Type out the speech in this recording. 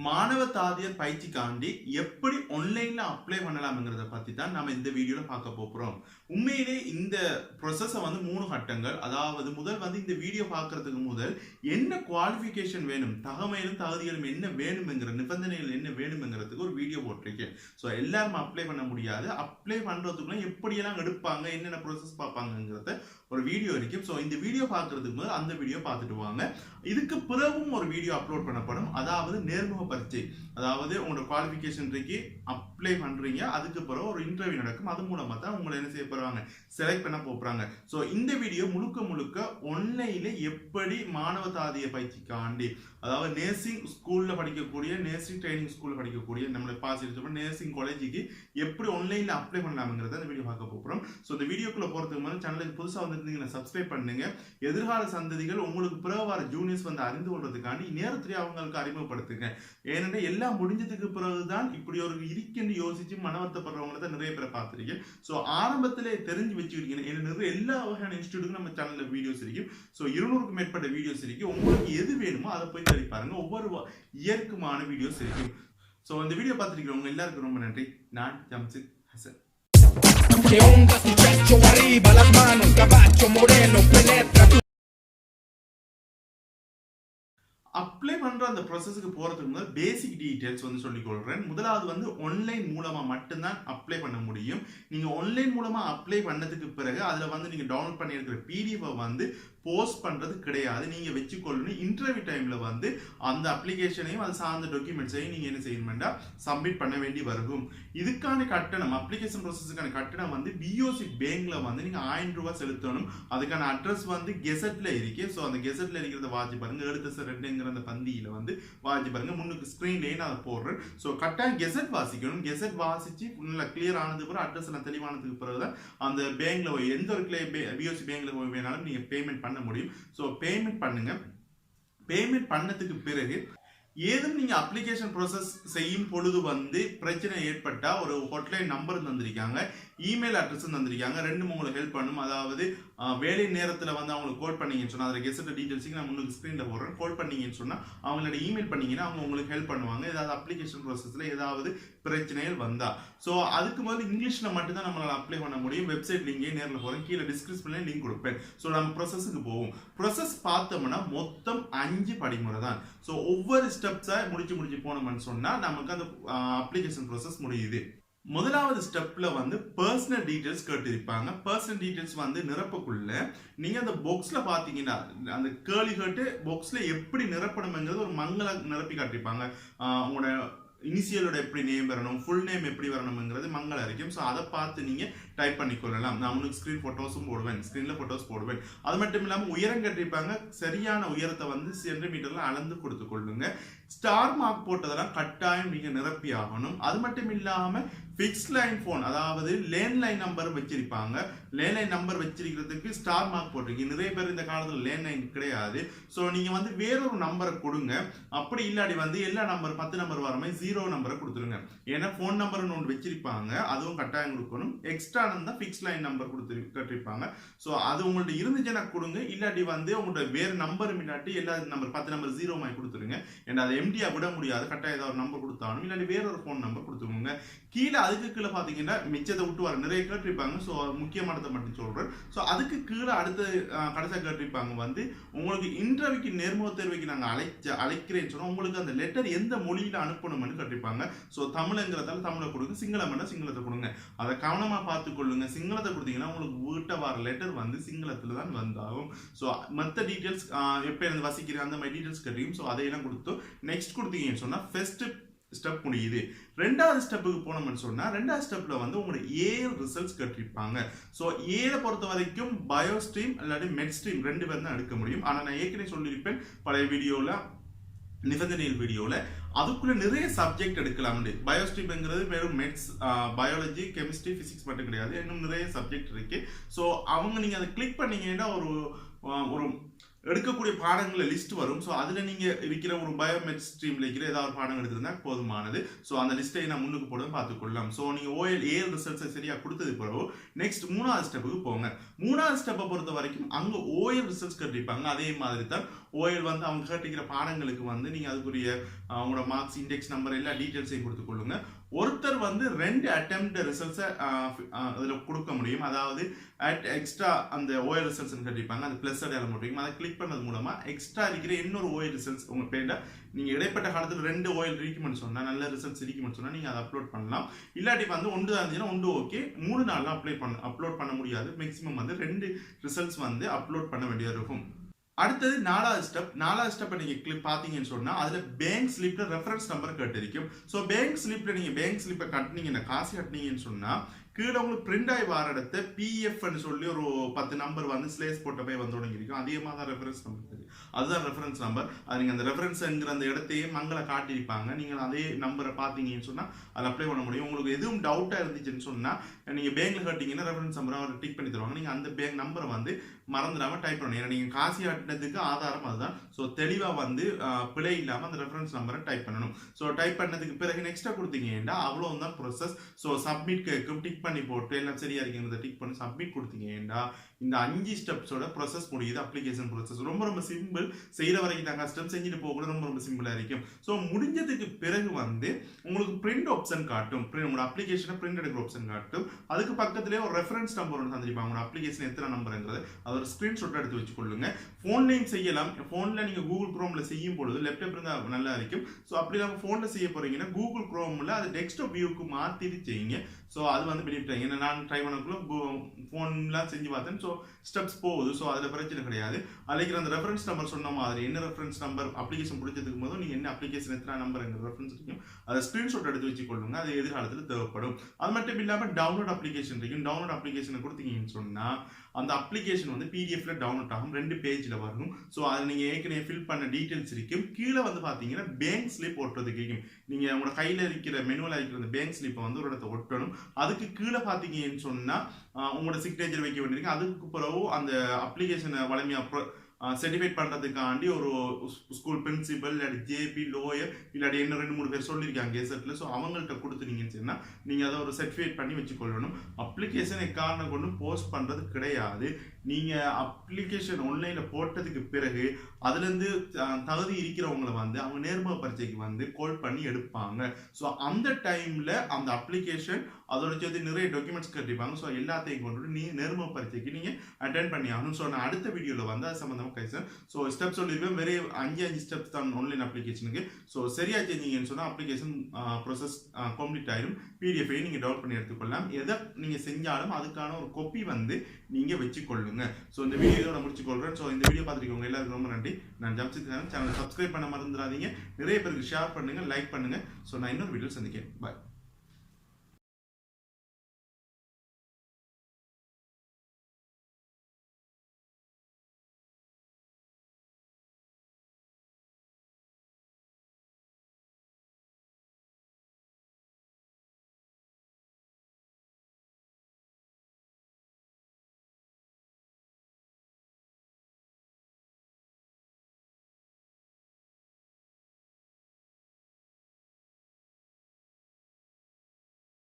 மாணவ தாதியர் பயிற்சிக்காண்டி எப்படி ஆன்லைன்ல அப்ளை பண்ணலாம்ங்கிறத பத்தி தான் நம்ம இந்த வீடியோல பார்க்க போறோம். உண்மையிலே இந்த ப்ராசஸை வந்து 3 கட்டங்கள். அதாவது முதல் வந்து இந்த வீடியோ பார்க்கறதுக்கு முதல் என்ன குவாலிஃபிகேஷன் வேணும், தகமையிலும் தகுதிகளும் என்ன வேணும்ங்கிற நிபந்தனைகள் என்ன வேணும்ங்கிறதுக்கு ஒரு வீடியோ போட்டிருக்கேன். ஸோ எல்லாரும் அப்ளை பண்ண முடியாது. அப்ளை பண்றதுக்குள்ள எப்படியெல்லாம் எடுப்பாங்க, என்னென்ன ப்ராசஸ் பார்ப்பாங்கிறத ஒரு வீடியோ இருக்கும். ஸோ இந்த வீடியோ பார்க்கறதுக்கு முதல் அந்த வீடியோ பார்த்துட்டு வாங்க. இதுக்கு பிறகும் ஒரு வீடியோ அப்லோட் பண்ணப்படும். அதாவது நேர்முக பரீட்சை, அதாவது உங்களோட குவாலிஃபிகேஷன் இருக்கு, அப்ளை பண்றீங்க, அதுக்கு பிறகு ஒரு இன்டர்வியூ நடக்கும். அது மூலமா தான் உங்களை என்ன செய்ய போறாங்க, செலக்ட் பண்ண போறாங்க. ஸோ இந்த வீடியோ முழுக்க ஆன்லைன்ல எப்படி மாணவ தாதிய பயிற்சிக்காண்டி, அதாவது நர்சிங் ஸ்கூல்ல படிக்கக்கூடிய, நர்சிங் ட்ரைனிங் ஸ்கூல்ல படிக்கக்கூடிய நம்மளை பாஸ் நர்சிங் காலேஜுக்கு எப்படி ஆன்லைன்ல அப்ளை பண்ணலாம்ங்கிறத இந்த வீடியோ பார்க்க போறோம். ஸோ இந்த வீடியோக்குள்ள போறதுக்கு முதல்ல சேனலுக்கு புதுசா வந்திருந்தீங்கன்னா சப்ஸ்கிரைப் பண்ணுங்க. எதிர்கால சந்ததிகள் உங்களுக்கு பிறகு வர ஜூனியர்ஸ் வந்து அறிந்து கொள்றதுக்காண்டி நேரத்திலே அவங்களுக்கு அறிமுகப்படுத்துங்க. ஏனென்றால் எல்லாம் முடிஞ்சதுக்கு பிறகுதான் இப்படி ஒரு இருக்குன்னு யோசிச்சு மனவர்த்தப்படுறவங்களை தான் நிறைய பேரை பார்த்துருக்கேன். ஸோ ஆரம்பத்திலே தெரிஞ்சு வச்சுக்கிட்டீங்க. நிறைய எல்லா வகையான இன்ஸ்டியூட்டுக்கும் நம்ம சேனல்ல வீடியோஸ் இருக்கும். ஸோ 200க்கும் மேற்பட்ட வீடியோஸ் இருக்கு. உங்களுக்கு எது வேணுமோ அதை போய் தேடி பாருங்க. ஒவ்வொரு இயற்கமான வீடியோஸ் இருக்கும். ஸோ இந்த வீடியோ பார்த்துருக்கிறவங்க எல்லாருக்கும் ரொம்ப நன்றி. நான் Jamshid Hasan. ¿Qué onda, muchacho? Arriba las manos, caballo moreno, penetra. Apply பண்ற அந்த ப்ராசஸ்க்கு போறதுக்கு முதல் பேசிக் டீடைல்ஸ் வந்து சொல்லிக் கொள்றேன். முதலாவது வந்து ஆன்லைன் மூலமா மட்டும்தான் அப்ளை பண்ண முடியும். நீங்க ஆன்லைன் மூலமா அப்ளை பண்ணதுக்கு பிறகு அதுல வந்து நீங்க டவுன்லோட் பண்ணி இருக்கிற பிடிஎஃப் வந்து போஸ்ட் பண்றது கிடையாது. நீங்க வச்சுக்கொள்ளணும். இன்டர்வியூ டைம்ல வந்து அந்த அப்ளிகேஷனையும் அது சார்ந்த டாக்குமெண்ட்ஸையும் நீங்க என்ன செய்யணும்னா சப்மிட் பண்ண வேண்டி வரும். இதுக்கான கட்டணம், அப்ளிகேஷன் ப்ராசஸுக்கான கட்டணம் வந்து பிஓசி பேங்க்ல வந்து நீங்க 1000 ரூபாய் செலுத்தணும். அதுக்கான அட்ரஸ் வந்து கெசட்ல இருக்கு. ஸோ அந்த கெசட்ல இருக்கிறத வாட்சி பாருங்க. எடுத்து 2 அந்த பந்தியில வந்து வாட்சி பாருங்க. முன்னுக்கு ஸ்கிரீன்லயே நான் அதை போடுறேன். ஸோ கட்டாயம் கெசட் வாசிக்கணும். கெசட் வாசிச்சு நல்லா கிளியர் ஆனதுக்கு பிறகு, அட்ரஸ் எல்லாம் தெளிவானதுக்கு பிறகுதான் அந்த பேங்க்ல எந்த ஒரு பிஓசி பேங்க்ல போய் வேணாலும் நீங்க பேமெண்ட் பண்ண முடியும். ஸோ பேமெண்ட் பண்ணுங்க. பேமெண்ட் பண்ணதுக்கு பிறகு ஏதும் நீங்க அப்ளிகேஷன் ப்ராசஸ் செய்யும் பொழுது வந்து பிரச்சனை ஏற்பட்டா ஒரு ஹாட்லைன் நம்பர் தந்திருக்காங்க, இமெயில் அட்ரஸ் தந்திருக்காங்க. ரெண்டும் உங்களுக்கு ஹெல்ப் பண்ணும். அதாவது வேலை நேரத்தில் வந்து அவங்களுக்கு கால் பண்ணீங்கன்னு சொன்னா, அதில் கெசட் டீடைல்ஸுக்கு நான் முன்னுக்கு ஸ்க்ரீனில் போடுறேன். கால் பண்ணீங்கன்னு சொன்னா அவங்களோட இமெயில் பண்ணீங்கன்னா அவங்க உங்களுக்கு ஹெல்ப் பண்ணுவாங்க. ஏதாவது அப்ளிகேஷன் ப்ராசஸில் ஏதாவது பிரச்சனைகள் வந்தா. ஸோ அதுக்கு முதல்ல இங்கிலீஷில் மட்டும்தான் நம்மளால் அப்ளை பண்ண முடியும். வெப்சைட் லிங்கே நேரில் போகிறேன், கீழே டிஸ்கிரிப்ஷன்லேயே லிங்க் கொடுப்பேன். ஸோ நம்ம ப்ராசஸுக்கு போவோம். ப்ராசஸ் பார்த்தோம்னா மொத்தம் 5 படிமுறை தான். ஸோ ஒவ்வொரு ஸ்டெப்ஸை முடிச்சு போனோம்னு சொன்னால் நமக்கு அந்த அப்ளிகேஷன் ப்ராசஸ் முடியுது. முதலாவது ஸ்டெப்ல வந்து பர்சனல் டீடைல்ஸ் கேட்டிருப்பாங்க. பர்சனல் டீடைல்ஸ் வந்து நிரப்பக்குள்ள நீங்க அந்த பாக்ஸ்ல பாத்தீங்கன்னா அந்த கேர்லி கேட்டு பாக்ஸ்ல எப்படி நிரப்பணும்ங்கிறது ஒரு மங்கள நிரப்பி காட்டிருப்பாங்க. உங்களோட இனிஷியலோட எப்படி நேம் வரணும், ஃபுல் நேம் எப்படி வரணும்ங்கிறது மங்கள இருக்கும். ஸோ அதை பார்த்து நீங்க டைப் பண்ணிக்கொள்ளலாம். நான் உங்களுக்கு ஸ்க்ரீன் ஃபோட்டோஸும் போடுவேன், ஸ்க்ரீனில் ஃபோட்டோஸ் போடுவேன். அது மட்டும் இல்லாமல் உயரம் கட்டிருப்பாங்க. சரியான உயரத்தை வந்து சென்டிமீட்டர்ல அளந்து கொடுத்து கொள்ளுங்க. ஸ்டார் மார்க் போட்டதெல்லாம் கட்டாயம் நீங்க நிரப்பி ஆகணும். அது மட்டும் இல்லாம ஃபிக்ஸ் லைன் போன், அதாவது லேண்ட்லைன் நம்பர் வச்சிருப்பாங்க. லேண்ட்லைன் நம்பர் வச்சிருக்கிறதுக்கு ஸ்டார் மார்க் போட்டிருக்கீங்க. நிறைய பேர் இந்த காலத்தில் லேண்ட்லைன் கிடையாது. ஸோ நீங்க வந்து வேறொரு நம்பரை கொடுங்க. அப்படி இல்லாடி வந்து எல்லா நம்பர் 10 நம்பர் வர மாதிரி 0 நம்பரை கொடுத்துருங்க. ஏன்னா போன் நம்பர்னு ஒன்று வச்சிருப்பாங்க, அதுவும் கட்டாயம் கொடுக்கணும். எக்ஸ்ட்ரா தான் ஃபிக்ஸ் லைன் நம்பர் கட்டிருப்பாங்க. ஸோ அது உங்கள்ட்ட இருந்துச்சுன்னா கொடுங்க. இல்லாட்டி வந்து உங்களோட வேற நம்பர் இல்லாட்டி எல்லா நம்பர் 10 நம்பர் 0 மாதிரி கொடுத்துருங்க. ஏன்னா அதை எம்டியா விட முடியாது. கட்டாயம் ஏதாவது ஒரு நம்பர் கொடுத்தாலும் இல்லாட்டி வேற ஒரு ஃபோன் நம்பர் கொடுத்துருங்க. கீழே அதுக்கு கீழே பார்த்தீங்கன்னா மிச்சத்தை விட்டு வர நிறைய கேட்டிருப்பாங்க. ஸோ முக்கியமானதை மட்டும் சொல்றேன். ஸோ அதுக்கு கீழே அடுத்த கடைசியாக கேட்டிருப்பாங்க வந்து உங்களுக்கு இன்டர்வியூக்கு நேர்முக தேர்வுக்கு நாங்கள் அழைக்கிறேன்னு சொன்னால் உங்களுக்கு அந்த லெட்டர் எந்த மொழியில அனுப்பணும்னு கேட்டிருப்பாங்க. ஸோ தமிழ்ங்கிறதால தமிழை கொடுங்க, சிங்களம்னா சிங்களத்தை கொடுங்க. அதை கவனமா பார்த்து கொள்ளுங்க. சிங்களத்தை கொடுத்தீங்கன்னா உங்களுக்கு வீட்டை வர லெட்டர் வந்து சிங்களத்துல தான் வந்தாகும். ஸோ மற்ற டீட்டெயில்ஸ் எப்போ இருந்து வசிக்கிறேன் அந்த மாதிரி டீட்டெயில்ஸ் கிடைக்கும். ஸோ அதையெல்லாம் கொடுத்து நெக்ஸ்ட் கொடுத்தீங்கன்னு சொன்னா ஃபர்ஸ்ட் ஸ்டெப் முடியுது. 2வது ஸ்டெப்புக்கு போனோம்னு சொன்னா 2வது ஸ்டெப்ல வந்து உங்களோட ஏஎல் ரிசல்ட்ஸ் கட்டிருப்பாங்க. ஸோ ஏல பொறுத்த வரைக்கும் பயோ ஸ்ட்ரீம் இல்லாட்டி மெட் ஸ்ட்ரீம் 2 பேர் தான் எடுக்க முடியும். ஆனா நான் ஏற்கனவே சொல்லியிருப்பேன் பழைய வீடியோல, நிபந்தனைகள் வீடியோல, அதுக்குள்ள நிறைய சப்ஜெக்ட் எடுக்கலாம். பயோஸ்ட்ரீம்ங்கிறது வெறும் மெட்ஸ், பயாலஜி, கெமிஸ்ட்ரி, பிசிக்ஸ் மட்டும் கிடையாது. இன்னும் நிறைய சப்ஜெக்ட் இருக்கு. ஸோ அவங்க நீங்க அதை கிளிக் பண்ணீங்கன்னா ஒரு எடுக்கக்கூடிய பாடங்களில் லிஸ்ட் வரும். ஸோ அதில் நீங்கள் இருக்கிற ஒரு பயோமெட் ஸ்ட்ரீமில் இருக்கிற ஏதாவது ஒரு பாடம் எடுத்திருந்தா போதுமானது. ஸோ அந்த லிஸ்ட்டை நான் முன்னுக்கு போட பார்த்துக்கொள்ளலாம். ஸோ நீங்கள் ஏஎல் ரிசல்ட்ஸை சரியாக கொடுத்தது பிறகு நெக்ஸ்ட் 3வது ஸ்டெப்புக்கு போங்க. 3வது ஸ்டெப்பை பொறுத்த வரைக்கும் அங்கே ஓஎல் ரிசல்ட்ஸ் கட்டிருப்பாங்க. அதே மாதிரி தான் ஓஎல் வந்து அவங்க கேட்டுக்கிற பாடங்களுக்கு வந்து நீங்கள் அதுக்குரிய அவங்களோட மார்க்ஸ் இண்டெக்ஸ் நம்பர் எல்லா டீட்டெயில்ஸையும் கொடுத்துக்கொள்ளுங்க. ஒருத்தர் வந்து 2 அட்டெம்ப்ட் ரிசல்ட்ஸை அதில் கொடுக்க முடியும். அதாவது எக்ஸ்ட்ரா அந்த ஓஎல் ரிசல்ட்ஸ் கட்டிப்பாங்க, அந்த ப்ளஸ் அடையாளம் போட்டிருக்கீங்க, அதை கிளிக் பண்ணது மூலமாக எக்ஸ்ட்ரா இருக்கிற இன்னொரு ஓஎல் ரிசல்ட்ஸ் உங்கள் பேரில் நீங்கள் இடைப்பட்ட காலத்தில் 2 ஓஎல் இருக்குமென்னு சொன்னால், நல்ல ரிசல்ட்ஸ் இருக்குமென்னு சொன்னால் நீங்கள் அதை அப்லோட் பண்ணலாம். இல்லாட்டி வந்து 1 தான் இருந்துச்சுன்னா 1 ஓகே, 3 நாளில் அப்லோட் பண்ண முடியாது. மேக்ஸிமம் வந்து 2 ரிசல்ட்ஸ் வந்து அப்லோட் பண்ண வேண்டியது இருக்கும். அடுத்தது 4வது ஸ்டெப் நீங்க பாத்தீங்கன்னு சொன்னா அதுல பேங்க் ஸ்லிப்ல ரெஃபரன்ஸ் நம்பர் கேட்டிருக்கும். ஸோ பேங்க் ஸ்லிப்ல நீங்க பேங்க் ஸ்லிப்பை கட்டினீங்கன்னா, காசு கட்டினீங்கன்னு சொன்னா கீழே உங்களுக்கு பிரிண்ட் ஆகி வர இடத்த பிஎஃப்னு சொல்லி ஒரு 10 நம்பர் வந்து ஸ்லேஸ் போட்ட போய் வந்து தொடங்கியிருக்கும். அதிகமாக தான் ரெஃபரன்ஸ் நம்பர் தெரியும், அதுதான் ரெஃபரன்ஸ் நம்பர். அது நீங்கள் அந்த ரெஃபரன்ஸ்ங்கிற அந்த இடத்தையே மங்களை காட்டியிருப்பாங்க. நீங்கள் அதே நம்பரை பார்த்தீங்கன்னு சொன்னால் அதை அப்ளை பண்ண முடியும். உங்களுக்கு எதுவும் டவுட்டாக இருந்துச்சுன்னு சொன்னால் நீங்கள் பேங்க்கில் கட்டிங்கன்னா ரெஃபரன்ஸ் நம்பரை அவர் டிக் பண்ணி தருவாங்க. நீங்கள் அந்த பேங்க் நம்பரை வந்து மறந்துடாமல் டைப் பண்ணணும். ஏன்னா நீங்கள் காசு கட்டினதுக்கு ஆதாரம் அதுதான். ஸோ தெளிவாக வந்து பிழை இல்லாமல் அந்த ரெஃபரன்ஸ் நம்பரை டைப் பண்ணணும். ஸோ டைப் பண்ணதுக்கு பிறகு நெக்ஸ்ட்டாக கொடுத்தீங்கன்னா அவ்வளோதான் ப்ரொசஸ். ஸோ சப்மிட் கேட்கும், டிக் பண்ணி போட்டு எல்லாம் சரியா இருக்குங்கிறத டிக் பண்ணி சப்மிட் கொடுத்தீங்கன்னா இந்த 5 ஸ்டெப்ஸோட ப்ரொசஸ் முடியுது. அப்ளிகேஷன் ப்ரொசஸ் ரொம்ப சிம்பிள். செய்கிற வரைக்கும் தான் கஷ்டம், செஞ்சுட்டு போக கூட ரொம்ப சிம்பிளாக இருக்கும். ஸோ முடிஞ்சதுக்கு பிறகு வந்து உங்களுக்கு பிரிண்ட் ஆப்ஷன் காட்டும். உங்களோட அப்ளிகேஷனை பிரிண்ட் எடுக்கிற ஆப்ஷன் காட்டும். அதுக்கு பக்கத்துலேயே ஒரு ரெஃபரன்ஸ் நம்பர் ஒன்று தந்திருப்பாங்க. உங்களோட அப்ளிகேஷன் எத்தனை நம்பருங்கிறது அது ஒரு ஸ்க்ரீன்ஷாட் எடுத்து வச்சுக்கொள்ளுங்க. ஃபோன்லையும் செய்யலாம். ஃபோனில் நீங்கள் கூகுள் குரோமில் செய்யும் பொழுது லேப்டாப் இருந்தால் நல்லா இருக்கும். ஸோ அப்படி நம்ம ஃபோனில் செய்ய போகிறீங்கன்னா கூகுள் குரோமில் அது டெஸ்க்டாப் வியூக்கு மாற்றிட்டு செய்யுங்க. ஸோ அது வந்து பெனிஃபிட். ஏன்னா நான் ட்ரை பண்ணக்குள்ள ஃபோன்லாம் செஞ்சு பார்த்தேன். ஸோ ஸ்டெப்ஸ் போகுது. ஸோ அதில் பிரச்சனை கிடையாது. அதுக்கு அந்த ரெஃபரன்ஸ் நம்பர் சொன்ன மாதிரி என்ன ரெஃபரன்ஸ் நம்பர் அப்ளிகேஷன் பிடிச்சதுக்கு போதும் நீங்கள் என்ன அப்ளிகேஷன் எத்தனை நம்பருங்கிற ரெஃபரன்ஸ் இருக்கும், அதை ஸ்க்ரீன்ஷாட் எடுத்து வச்சுக்கொள்ளுங்க. அது எதிர்காலத்தில் தேவைப்படும். அது மட்டும் இல்லாமல் டவுன்லோட் அப்ளிகேஷன் இருக்கும். டவுன்லோட் அப்ளிகேஷனை கொடுத்தீங்கன்னு சொன்னால் அந்த அப்ளிகேஷன் வந்து பிடிஎஃப்ல டவுன்லோட் ஆகும். 2 பேஜில் வரும். ஸோ அதில் நீங்கள் ஏற்கனவே ஃபில் பண்ண டீட்டெயில்ஸ் இருக்கும். கீழே வந்து பார்த்தீங்கன்னா பேங்க் ஸ்லிப் ஒட்டுறதுக்கு இருக்கும். நீங்கள் உங்களோட கையில் இருக்கிற மெனுவில் இருக்கிற அந்த பேங்க் ஸ்லிப்பை வந்து ஒரு இடத்த ஒட்டணும். அதுக்கு கீழே பார்த்தீங்கன்னு சொன்னால் உங்களோட சிக்னேச்சர் வைக்க வேண்டியிருக்கு. அதுக்கு பிறகு அந்த அப்ளிகேஷனை வலிமையாக சர்டிஃபைட் பண்ணுறதுக்காண்டி ஒரு ஸ்கூல் பிரின்சிபல் இல்லாட்டி ஜேபி லோயர் இல்லாட்டி என்ன 2-3 பேர் சொல்லியிருக்காங்க கெசட்டில். ஸோ அவங்கள்ட்ட கொடுத்துனீங்கன்னு சொன்னால் நீங்கள் அதை ஒரு சர்டிஃபிகேட் பண்ணி வச்சுக்கொள்ளணும். அப்ளிகேஷனை காரணம் கொண்டு போஸ்ட் பண்ணுறது கிடையாது. நீங்கள் அப்ளிகேஷன் ஆன்லைனில் போட்டதுக்கு பிறகு அதுலேருந்து தகுதி இருக்கிறவங்களை வந்து அவங்க நேர்முக பரீட்சைக்கு வந்து கால் பண்ணி எடுப்பாங்க. ஸோ அந்த டைமில் அந்த அப்ளிகேஷன் அதோட சேர்த்து நிறைய டாக்குமெண்ட்ஸ் கட்டிப்பாங்க. ஸோ எல்லாத்தையும் கொண்டு நீங்கள் நேர்முக பரீட்சைக்கு நீங்கள் அட்டென்ட் பண்ணி ஆகணும். ஸோ நான் அடுத்த வீடியோவில் வந்து அது சம்மந்தமாக பேசுகிறேன். ஸோ ஸ்டெப்ஸ் சொல்லியிருக்கேன். வெறும் 5 ஸ்டெப்ஸ் தான் ஆன்லைன் அப்ளிகேஷனுக்கு. ஸோ சரியா செஞ்சீங்கன்னு சொன்னால் அப்ளிகேஷன் ப்ரோசஸ் கம்ப்ளீட் ஆயிடும். பிடிஎஃபை நீங்கள் டவுன்லோட் பண்ணி எடுத்துக்கொள்ளலாம். எதை நீங்கள் செஞ்சாலும் அதுக்கான ஒரு காப்பி வந்து நீங்கள் வச்சுக்கொள்ளுங்க. ஸோ இந்த வீடியோவை நான் முடிச்சுக்கொள்கிறேன். ஸோ இந்த வீடியோ பார்த்துருக்கவங்க எல்லாருக்கும் ரொம்ப நன்றி. நான் ஜம்சித் ஹாசன். சேனலை சப்ஸ்கிரைப் பண்ண மறந்துடாதீங்க. நிறைய பேருக்கு ஷேர் பண்ணுங்கள், லைக் பண்ணுங்கள். ஸோ நான் இன்னொரு வீடியோ சந்திக்கிறேன். பாய்.